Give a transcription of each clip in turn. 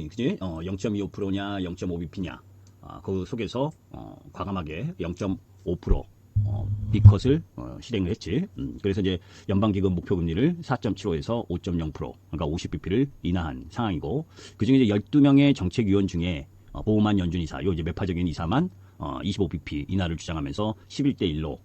그지? 0.25%냐, 0.5bp냐. 그 속에서 과감하게 0.5% B컷을 실행을 했지. 그래서 이제 연방기금 목표금리를 4.75에서 5.0% 그러니까 50bp를 인하한 상황이고, 그중에 이제 12명의 정책위원 중에 보호만 연준 이사, 요 이제 매파적인 이사만 25bp 인하를 주장하면서 11대 1로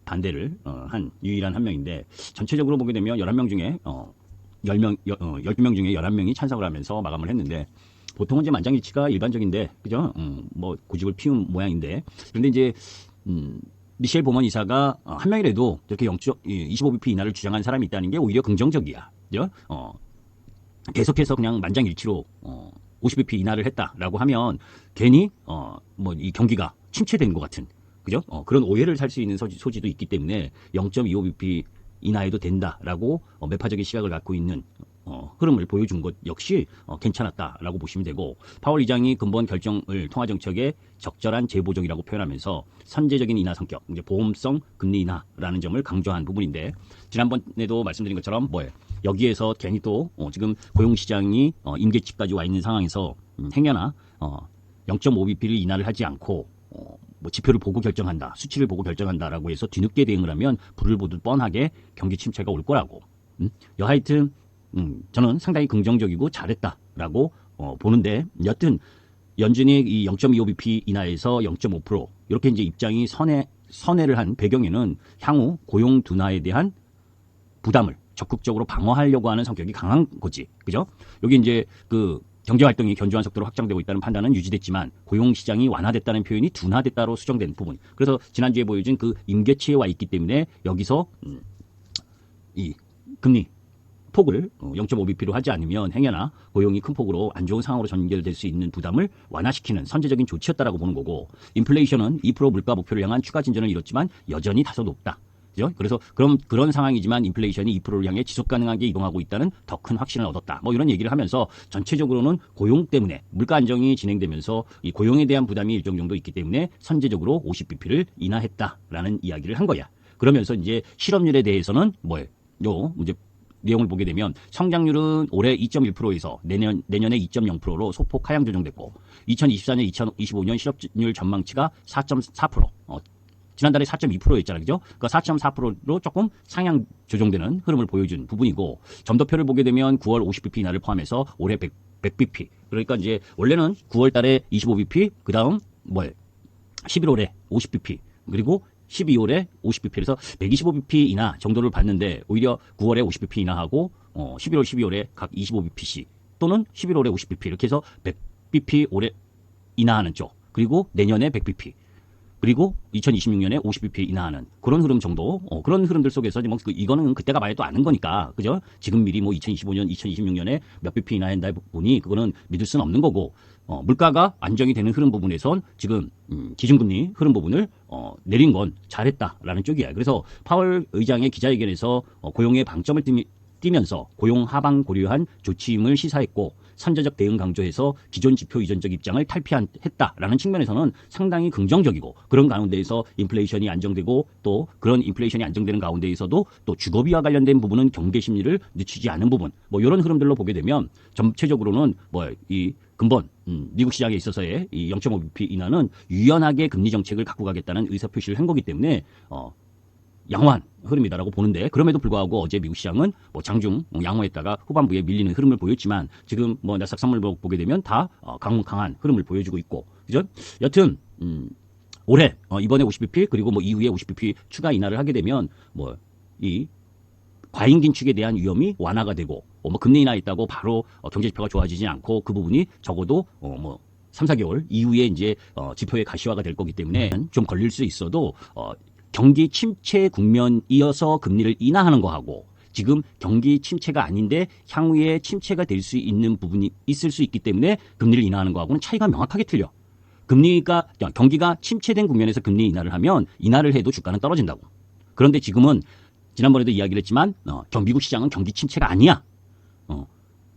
반대를 한 유일한 한 명인데, 전체적으로 보게 되면 11명 중에 12명 중에 11명이 찬성을 하면서 마감을 했는데, 보통은 이제 만장일치가 일반적인데, 그죠? 뭐 고집을 피운 모양인데, 그런데 이제 미셸 보먼 이사가 한 명이라도 이렇게 25bp 인하를 주장한 사람이 있다는 게 오히려 긍정적이야. 그죠? 계속해서 그냥 만장일치로 50bp 인하를 했다라고 하면 괜히 뭐 이 경기가 침체된 것 같은, 그죠? 그런 오해를 살 수 있는 소지도 있기 때문에 0.25bp 인하해도 된다라고 매파적인 시각을 갖고 있는 흐름을 보여준 것 역시 괜찮았다라고 보시면 되고, 파월 의장이 근본 결정을 통화정책의 적절한 재보정이라고 표현하면서 선제적인 인하 성격, 이제 보험성 금리 인하라는 점을 강조한 부분인데, 지난번에도 말씀드린 것처럼 여기에서 괜히 또 지금 고용시장이 임계치까지 와 있는 상황에서 행여나 0.5bp를 인하를 하지 않고 뭐 지표를 보고 결정한다, 수치를 보고 결정한다라고 해서 뒤늦게 대응을 하면 불을 보듯 뻔하게 경기 침체가 올 거라고. 여하튼 저는 상당히 긍정적이고 잘했다라고 보는데, 여튼 연준이 이 0.25bp 인하에서 0.5% 이렇게 이제 입장이 선회를 한 배경에는 향후 고용 둔화에 대한 부담을 적극적으로 방어하려고 하는 성격이 강한 거지, 그죠? 여기 이제 그 경제 활동이 견조한 속도로 확장되고 있다는 판단은 유지됐지만 고용 시장이 완화됐다는 표현이 둔화됐다로 수정된 부분. 그래서 지난주에 보여준 그 임계치에 와 있기 때문에 여기서 이 금리 폭을 0.5bp로 하지 않으면 행여나 고용이 큰 폭으로 안 좋은 상황으로 전개될 수 있는 부담을 완화시키는 선제적인 조치였다라고 보는 거고, 인플레이션은 2% 물가 목표를 향한 추가 진전을 이뤘지만 여전히 다소 높다. 그죠? 그래서 그런 상황이지만 인플레이션이 2%를 향해 지속 가능하게 이동하고 있다는 더 큰 확신을 얻었다. 뭐 이런 얘기를 하면서 전체적으로는 고용 때문에 물가 안정이 진행되면서 이 고용에 대한 부담이 일정 정도 있기 때문에 선제적으로 50bp를 인하했다라는 이야기를 한 거야. 그러면서 이제 실업률에 대해서는 요 이제 내용을 보게 되면 성장률은 올해 2.1%에서 내년에 2.0%로 소폭 하향 조정됐고, 2024년, 2025년 실업률 전망치가 4.4%, 지난달에 4.2%였잖아요. 그죠? 그러니까 4.4%로 조금 상향 조정되는 흐름을 보여준 부분이고, 점도표를 보게 되면 9월 50bp 인하를 포함해서 올해 100bp. 그러니까 이제 원래는 9월 달에 25bp, 그 다음 11월에 50bp, 그리고 12월에 50bp에서 125bp 인하 정도를 봤는데, 오히려 9월에 50bp 인하하고 11월, 12월에 각 25bp씩 또는 11월에 50bp 이렇게 해서 100bp 올해 인하하는 쪽, 그리고 내년에 100bp, 그리고 2026년에 50bp 인하하는 그런 흐름 정도, 그런 흐름들 속에서 뭐 이거는 그때가 봐야 또 아는 거니까, 그죠? 지금 미리 뭐 2025년, 2026년에 몇 bp 인하한다 보니 그거는 믿을 수는 없는 거고, 물가가 안정이 되는 흐름 부분에선 지금 기준금리 흐름 부분을 내린 건 잘했다라는 쪽이야. 그래서 파월 의장의 기자회견에서 고용의 방점을 띄면서 고용 하방 고려한 조치임을 시사했고, 선제적 대응 강조해서 기존 지표 이전적 입장을 탈피했다라는 측면에서는 상당히 긍정적이고, 그런 가운데에서 인플레이션이 안정되고, 또 그런 인플레이션이 안정되는 가운데에서도 또 주거비와 관련된 부분은 경계 심리를 늦추지 않은 부분, 뭐 이런 흐름들로 보게 되면 전체적으로는 이 근본 미국 시장에 있어서의 이 0.5bp 인하는 유연하게 금리 정책을 갖고 가겠다는 의사 표시를 한 거기 때문에 양호한 흐름이다라고 보는데, 그럼에도 불구하고 어제 미국 시장은 장중 양호했다가 후반부에 밀리는 흐름을 보였지만, 지금 나스닥 선물복 보게 되면 다 강한 흐름을 보여주고 있고, 그죠? 여튼 올해 이번에 50bp 그리고 이후에 50bp 추가 인하를 하게 되면 이 과잉 긴축에 대한 위험이 완화가 되고, 금리 인하 있다고 바로 경제 지표가 좋아지지 않고, 그 부분이 적어도 3, 4개월 이후에 이제 지표의 가시화가 될 거기 때문에 좀 걸릴 수 있어도 경기 침체 국면이어서 금리를 인하하는 거하고, 지금 경기 침체가 아닌데 향후에 침체가 될 수 있는 부분이 있을 수 있기 때문에 금리를 인하하는 거하고는 차이가 명확하게 틀려. 경기가 침체된 국면에서 금리 인하를 하면 인하를 해도 주가는 떨어진다고. 그런데 지금은 지난번에도 이야기를 했지만 미국 시장은 경기 침체가 아니야.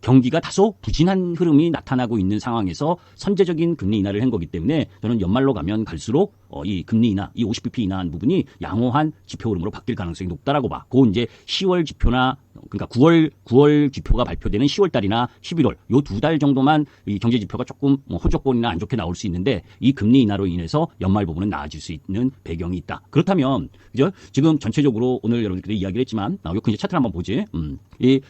경기가 다소 부진한 흐름이 나타나고 있는 상황에서 선제적인 금리 인하를 한 거기 때문에 저는 연말로 가면 갈수록 이 금리 인하, 이 50bp 인하한 부분이 양호한 지표 흐름으로 바뀔 가능성이 높다라고 봐. 그건 이제 10월 지표나 그러니까 9월 지표가 발표되는 10월 달이나 11월 요 2달 정도만 이 경제 지표가 조금 호조권이나 안 좋게 나올 수 있는데 이 금리 인하로 인해서 연말 부분은 나아질 수 있는 배경이 있다. 그렇다면 그죠? 지금 전체적으로 오늘 여러분들끼리 이야기를 했지만 요 이제 차트를 한번 보지. 이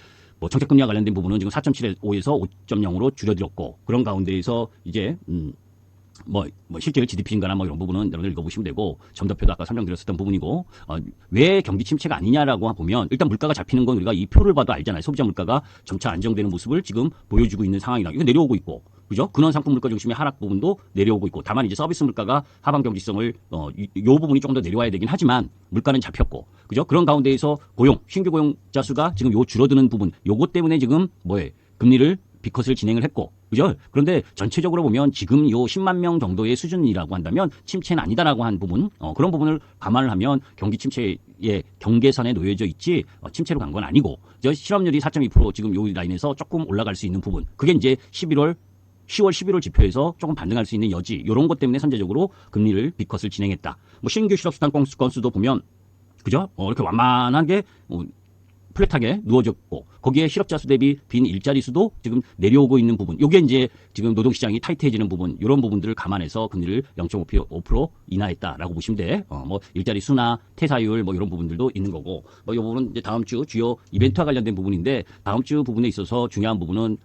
뭐 정책금리와 관련된 부분은 지금 4.75에서 5.0으로 줄여들었고 그런 가운데에서 이제 실제 GDP인가나 뭐 이런 부분은 여러분들 읽어보시면 되고 점도표도 아까 설명드렸었던 부분이고 왜 경기 침체가 아니냐라고 보면 일단 물가가 잡히는 건 우리가 이 표를 봐도 알잖아요. 소비자 물가가 점차 안정되는 모습을 지금 보여주고 있는 상황이라 이거 내려오고 있고 그죠? 근원 상품 물가 중심의 하락 부분도 내려오고 있고 다만 이제 서비스 물가가 하방 경직성을 요 부분이 조금 더 내려와야 되긴 하지만 물가는 잡혔고 그죠? 그런 가운데에서 고용 신규 고용자 수가 지금 요 줄어드는 부분 요것 때문에 지금 금리를 비컷을 진행을 했고 그죠? 그런데 전체적으로 보면 지금 요 10만 명 정도의 수준이라고 한다면 침체는 아니다라고 한 부분 그런 부분을 감안을 하면 경기 침체의 경계선에 놓여져 있지 침체로 간 건 아니고 실업률이 4.2% 지금 요 라인에서 조금 올라갈 수 있는 부분 그게 이제 10월 11월 지표에서 조금 반등할 수 있는 여지 이런 것 때문에 선제적으로 금리를 비컷을 진행했다. 뭐 신규 실업수당 건수도 보면 그죠? 이렇게 완만하게 플랫하게 누워졌고 거기에 실업자 수 대비 빈 일자리 수도 지금 내려오고 있는 부분 요게 이제 지금 노동시장이 타이트해지는 부분 이런 부분들을 감안해서 금리를 0.5% 인하했다라고 보시면 돼. 뭐 일자리 수나 퇴사율 뭐 이런 부분들도 있는 거고 뭐 이 부분은 이제 다음 주 주요 이벤트와 관련된 부분인데 다음 주 부분에 있어서 중요한 부분은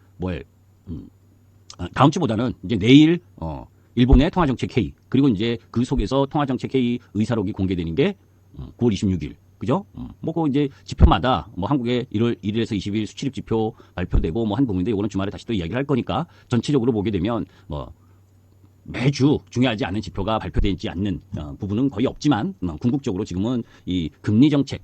다음 주보다는 이제 내일 일본의 통화정책 회의 그리고 이제 그 속에서 통화정책 회의 의사록이 공개되는 게 9월 26일 그죠? 그 이제 지표마다 한국의 1월 1일에서 20일 수출입 지표 발표되고 한 부분인데 이거는 주말에 다시 또 이야기를 할 거니까 전체적으로 보게 되면 매주 중요하지 않은 지표가 발표되지 않는 부분은 거의 없지만 궁극적으로 지금은 이 금리 정책,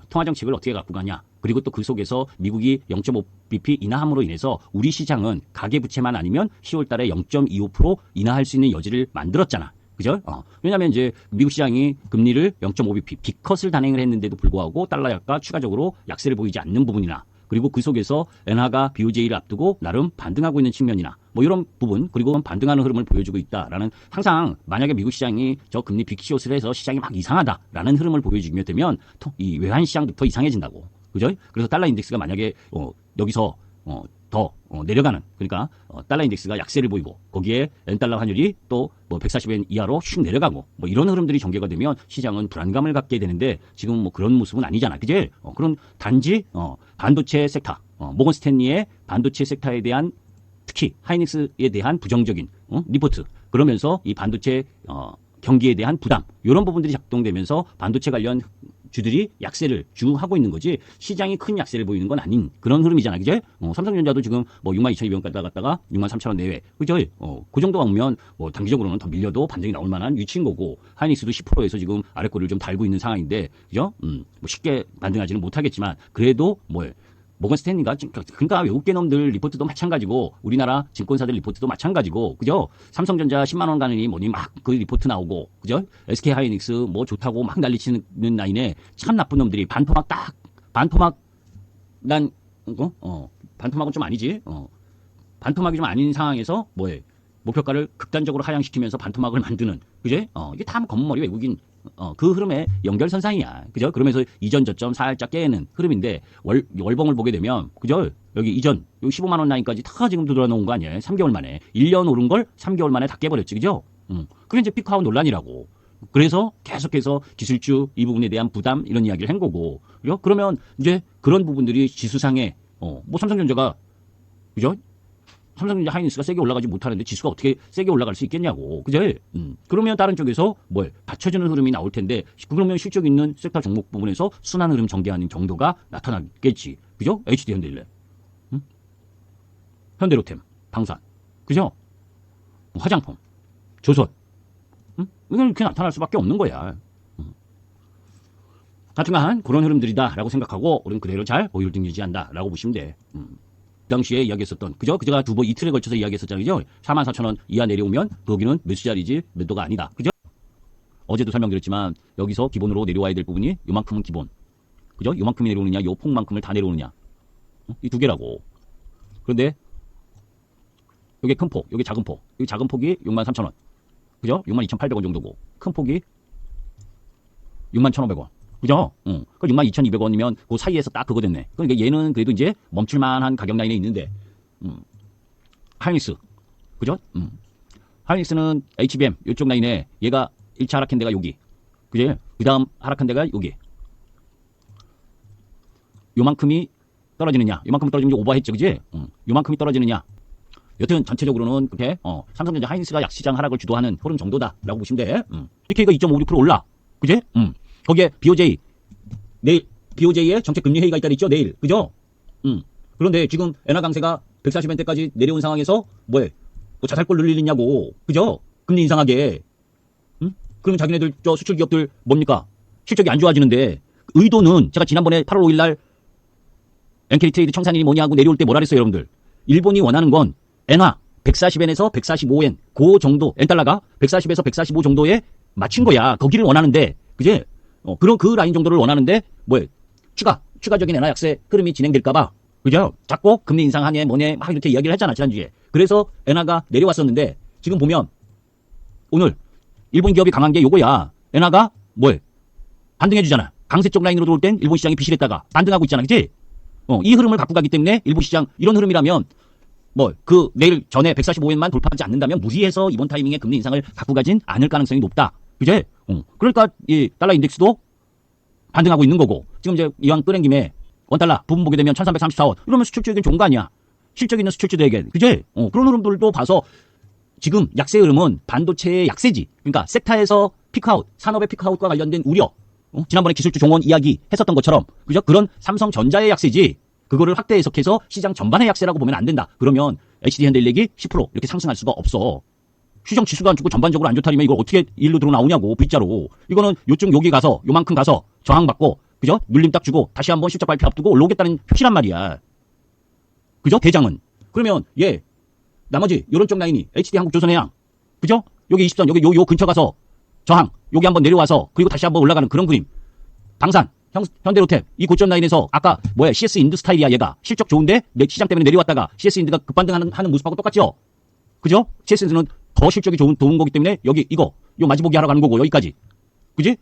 통화 정책을 어떻게 갖고 가냐 그리고 또 그 속에서 미국이 0.5bp 인하함으로 인해서 우리 시장은 가계부채만 아니면 10월 달에 0.25% 인하할 수 있는 여지를 만들었잖아. 그죠? 왜냐하면 이제 미국 시장이 금리를 0.5bp 비컷을 단행을 했는데도 불구하고 달러 약가 추가적으로 약세를 보이지 않는 부분이나 그리고 그 속에서 엔화가 BOJ를 앞두고 나름 반등하고 있는 측면이나 이런 부분 그리고 반등하는 흐름을 보여주고 있다라는 항상 만약에 미국 시장이 저 금리 빅시옷을 해서 시장이 막 이상하다라는 흐름을 보여주게 되면 이 외환 시장도 더 이상해진다고. 그죠? 그래서 달러 인덱스가 만약에 여기서 더 내려가는 그러니까 달러 인덱스가 약세를 보이고 거기에 엔달러 환율이 또 140엔 이하로 슉 내려가고 이런 흐름들이 전개가 되면 시장은 불안감을 갖게 되는데 지금 그런 모습은 아니잖아. 그제? 그런 단지 반도체 섹터 모건 스탠리의 반도체 섹터에 대한 특히 하이닉스에 대한 부정적인 리포트 그러면서 이 반도체 경기에 대한 부담 이런 부분들이 작동되면서 반도체 관련 주들이 약세를 주하고 있는 거지 시장이 큰 약세를 보이는 건 아닌 그런 흐름이잖아. 그제? 삼성전자도 지금 62,200원까지 갔다가 63,000원 내외. 그죠? 그 정도가 오면 단기적으로는 더 밀려도 반등이 나올 만한 위치인 거고 하이닉스도 10%에서 지금 아래꼬리를 좀 달고 있는 상황인데 그죠? 쉽게 반등하지는 못하겠지만 그래도 모건 스탠리가 그러니까 외국계 놈들 리포트도 마찬가지고 우리나라 증권사들 리포트도 마찬가지고 그죠? 삼성전자 10만 원 가느니 막 그 리포트 나오고 그죠? SK 하이닉스 좋다고 막 난리치는 라인에 참 나쁜 놈들이 반토막 난 반토막은 좀 아니지. 반토막이 좀 아닌 상황에서 목표가를 극단적으로 하향시키면서 반토막을 만드는 그제? 이게 다 검은머리 외국인 그 흐름의 연결선상이야. 그죠? 그러면서 이전 저점 살짝 깨는 흐름인데 월봉을 보게 되면 그죠? 여기 이전 여기 15만 원 라인까지 다 지금 들어놓은 거 아니에요? 3개월 만에 1년 오른 걸 3개월 만에 다 깨버렸지. 그죠? 그게 이제 피크아웃 논란이라고. 그래서 계속해서 기술주 이 부분에 대한 부담 이런 이야기를 한 거고. 그죠? 그러면 이제 그런 부분들이 지수상에 삼성전자가 그죠? 삼성전자 하이닉스가 세게 올라가지 못하는데 지수가 어떻게 세게 올라갈 수 있겠냐고. 그죠? 그러면 다른 쪽에서 받쳐주는 흐름이 나올 텐데 그러면 실적 있는 섹터 종목 부분에서 순환 흐름 전개하는 정도가 나타나겠지. 그죠? HD 현대일래. 현대로템, 방산. 그죠? 화장품, 조선. 이건 이렇게 나타날 수밖에 없는 거야. 하여튼간 그런 흐름들이다라고 생각하고 우리는 그대로 잘 호일딩 유지한다라고 보시면 돼. 당시에 이야기했었던 그죠? 그제가 이틀에 걸쳐서 이야기했었잖아요. 그죠? 44,000원 이하 내려오면 거기는 몇 수짜리지 몇 도가 아니다. 그죠? 어제도 설명드렸지만 여기서 기본으로 내려와야 될 부분이 요만큼은 기본. 그죠? 요만큼이 내려오느냐 요 폭만큼을 다 내려오느냐. 이 두 개라고. 그런데 여기 큰 폭, 여기 작은 폭. 여기 작은 폭이 63,000원. 그죠? 62,800원 정도고. 큰 폭이 61,500원. 그죠? 응. 그 62,200원이면 그 사이에서 딱 그거 됐네. 그러니까 얘는 그래도 이제 멈출만한 가격 라인에 있는데, 하이닉스. 그죠? 하이닉스는 HBM, 이쪽 라인에 얘가 1차 하락한 데가 여기. 그지? 그 다음 하락한 데가 여기. 요만큼이 떨어지느냐. 요만큼 떨어지면 이제 오버했죠. 그지? 요만큼이 떨어지느냐. 여튼 전체적으로는 그렇게 삼성전자 하이닉스가 약시장 하락을 주도하는 흐름 정도다라고 보시면 돼. BK가 2.56% 올라. 그지? 거기에 BOJ 내일 BOJ의 정책 금리 회의가 있다 그랬죠. 내일. 그죠? 그런데 지금 엔화 강세가 140엔대까지 내려온 상황에서 뭐 자살골 늘리느냐고. 그죠? 금리 인상하게. 그러면 자기네들 저 수출 기업들 뭡니까? 실적이 안 좋아지는데 의도는 제가 지난번에 8월 5일 날 NK 트레이드 청산인이 뭐냐고 내려올 때 뭐라 그랬어요, 여러분들. 일본이 원하는 건 엔화 140엔에서 145엔 그 정도, 엔달러가 140에서 145 정도에 맞춘 거야. 거기를 원하는데, 그제? 그런 그 라인 정도를 원하는데, 추가적인 엔화 약세 흐름이 진행될까봐, 그죠? 자꾸 금리 인상하네, 뭐네, 막 이렇게 이야기를 했잖아, 지난주에. 그래서 엔화가 내려왔었는데, 지금 보면, 오늘, 일본 기업이 강한 게 요거야. 엔화가, 반등해주잖아. 강세 쪽 라인으로 들어올 땐 일본 시장이 비실했다가 반등하고 있잖아, 그지? 이 흐름을 갖고 가기 때문에 일본 시장, 이런 흐름이라면, 내일 전에 145엔만 돌파하지 않는다면 무리해서 이번 타이밍에 금리 인상을 갖고 가진 않을 가능성이 높다. 그제? 그러니까 이 달러 인덱스도 반등하고 있는 거고. 지금 이제 이왕 꺼낸 김에 원달러 부분 보게 되면 1334원. 이러면 수출주에겐 좋은 거 아니야. 실적 있는 수출주들에겐. 그제? 그런 흐름들도 봐서 지금 약세 흐름은 반도체의 약세지. 그러니까 섹타에서 피크아웃, 산업의 피크아웃과 관련된 우려. 지난번에 기술주 종원 이야기 했었던 것처럼. 그죠? 그런 삼성전자의 약세지. 그거를 확대 해석해서 시장 전반의 약세라고 보면 안 된다. 그러면 HD현대인력이 10% 이렇게 상승할 수가 없어. 시장 지수도 안 좋고 전반적으로 안 좋다면 이걸 어떻게 일로 들어 나오냐고, V자로. 이거는 요쪽 여기 가서 요만큼 가서 저항받고, 그죠? 눌림 딱 주고 다시 한번 실적 발표 앞두고 올라오겠다는 표시란 말이야. 그죠? 대장은. 그러면 나머지 요런 쪽 라인이 HD 한국조선해양. 그죠? 여기 20선 여기 요 근처 가서 저항 여기 한번 내려와서 그리고 다시 한번 올라가는 그런 그림. 방산 현대로템 이 고점 라인에서 아까 CS 인드 스타일이야. 얘가 실적 좋은데 시장 때문에 내려왔다가 CS 인드가 급반등하는 모습하고 똑같죠. 그죠? CS 인드는 더 실적이 좋은 거기 때문에 여기 요 마지보기 하러 가는 거고 여기까지. 그지?